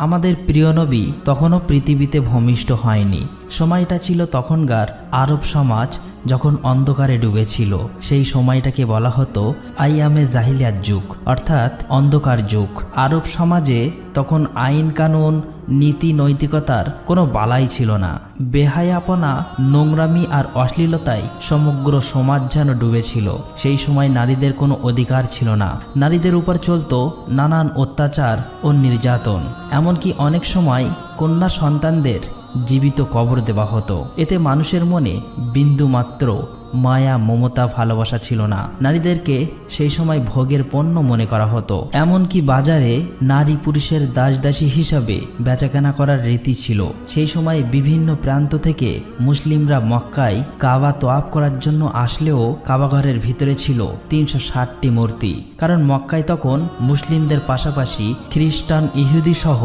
আমাদের প্রিয় নবী তখনও পৃথিবীতে ভূমিষ্ঠ হয়নি। সময়টা ছিল তখনকার আরব সমাজ যখন অন্ধকারে ডুবেছিল। সেই সময়টাকে বলা হতো আইয়ামে জাহিলিয়াত যুগ, অর্থাৎ অন্ধকার যুগ। আরব সমাজে তখন আইন কানুন, নীতি নৈতিকতার কোনো বালাই ছিল না। বেহায়াপনা, নোংরামি আর অশ্লীলতায় সমগ্র সমাজ যেন ডুবেছিল। সেই সময় নারীদের কোনো অধিকার ছিল না। নারীদের উপর চলত নানান অত্যাচার ও নির্যাতন। এমনকি অনেক সময় কন্যা সন্তানদের জীবিত কবর দেওয়া হতো। এতে মানুষের মনে বিন্দুমাত্র মায়া, মমতা, ভালোবাসা ছিল না। নারীদেরকে সেই সময় ভোগের পণ্য মনে করা হতো। এমনকি বাজারে নারী পুরুষের দাসদাসী হিসাবে বেচাকেনা করার রীতি ছিল। সেই সময় বিভিন্ন প্রান্ত থেকে মুসলিমরা মক্কায় কাবা তোয়াফ করার জন্য আসলেও কাবাঘরের ভিতরে ছিল 360টি মূর্তি। কারণ মক্কায় তখন মুসলিমদের পাশাপাশি খ্রিস্টান, ইহুদি সহ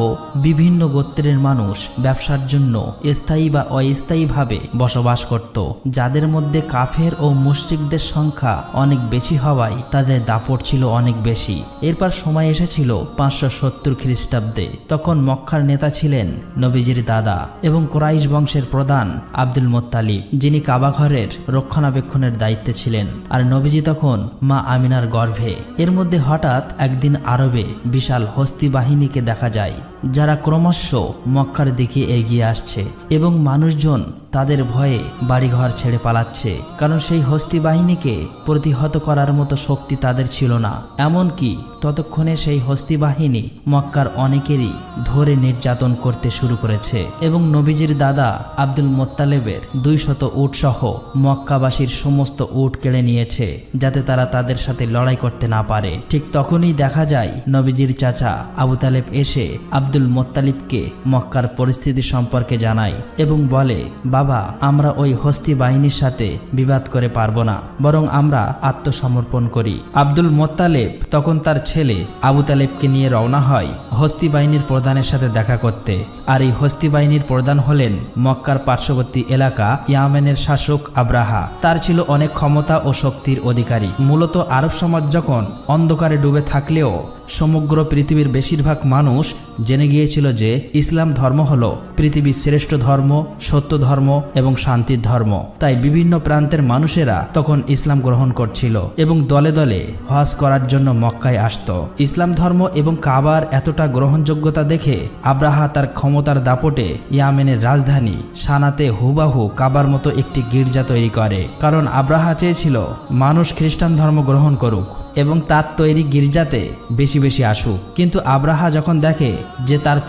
বিভিন্ন গোত্রের মানুষ ব্যবসার জন্য স্থায়ী বা অস্থায়ীভাবে বসবাস করত, যাদের মধ্যে কাফের ও মুশরিকদের সংখ্যা অনেক বেশি হওয়ায় তাদের দাপট ছিল অনেক বেশি। এরপর সময় এসেছিল 570 খ্রিস্টাব্দে। তখন মক্কার নেতা ছিলেন নবীজির দাদা এবং কুরাইশ বংশের প্রধান আব্দুল মুত্তালিব, যিনি কাবাঘরের রক্ষণাবেক্ষণের দায়িত্বে ছিলেন। আর নবীজি তখন মা আমিনার গর্ভে। এর মধ্যে হঠাৎ একদিন আরবে বিশাল হস্তি বাহিনীকে দেখা যায়, যারা ক্রমশ মক্কার দিকে এগিয়ে আসছে এবং মানুষজন তাদের ভয়ে বাড়িঘর ছেড়ে পালাচ্ছে। কারণ সেই হস্তি বাহিনীকে প্রতিহত করার মতো শক্তি তাদের ছিল না। এমনকি ততক্ষণে সেই হস্তি বাহিনী মক্কার অনেকেরই ধরে নির্যাতন করতে শুরু করেছে এবং নবীজির দাদা আব্দুল মুত্তালিবের 200 উট সহ মক্কাবাসীর সমস্ত উট কেড়ে নিয়েছে, যাতে তারা তাদের সাথে লড়াই করতে না পারে। ঠিক তখনই দেখা যায় নবীজির চাচা আবু তালেব এসে আব্দুল মুত্তালিবকে মক্কার পরিস্থিতি সম্পর্কে জানায় এবং বলে, বাবা, আমরা ওই হস্তি বাহিনীর সাথে বিবাদ করে পারবো না, বরং আমরা আত্মসমর্পণ করি। আব্দুল মুত্তালিব তখন তার ছেলে আবু তালেবকে নিয়ে রওনা হয় হস্তি বাহিনীর প্রধানের সাথে দেখা করতে। আর এই হস্তি বাহিনীর প্রধান হলেন মক্কার পার্শ্ববর্তী এলাকা ইয়ামেনের শাসক আব্রাহা। তার ছিল অনেক ক্ষমতা ও শক্তির অধিকারী। মূলত আরব সমাজ যখন অন্ধকারে ডুবে থাকলেও সমগ্র পৃথিবীর বেশিরভাগ মানুষ জেনে গিয়েছিল যে ইসলাম ধর্ম হলো পৃথিবীর শ্রেষ্ঠ ধর্ম, সত্য ধর্ম এবং শান্তির ধর্ম। তাই বিভিন্ন প্রান্তের মানুষেরা তখন ইসলাম গ্রহণ করছিল এবং দলে দলে হজ করার জন্য মক্কায় আসত। ইসলাম ধর্ম এবং কাবার এতটা গ্রহণযোগ্যতা দেখে আব্রাহা তার ক্ষমতার দাপটে ইয়ামেনের রাজধানী সানাতে হুবাহু কাবার মতো একটি গির্জা তৈরি করে। কারণ আব্রাহা চেয়েছিল মানুষ খ্রিস্টান ধর্ম গ্রহণ করুক এবং তার তৈরি গির্জাতে বেশি বেশি আসুক। কিন্তু আব্রাহা যখন দেখে যে তার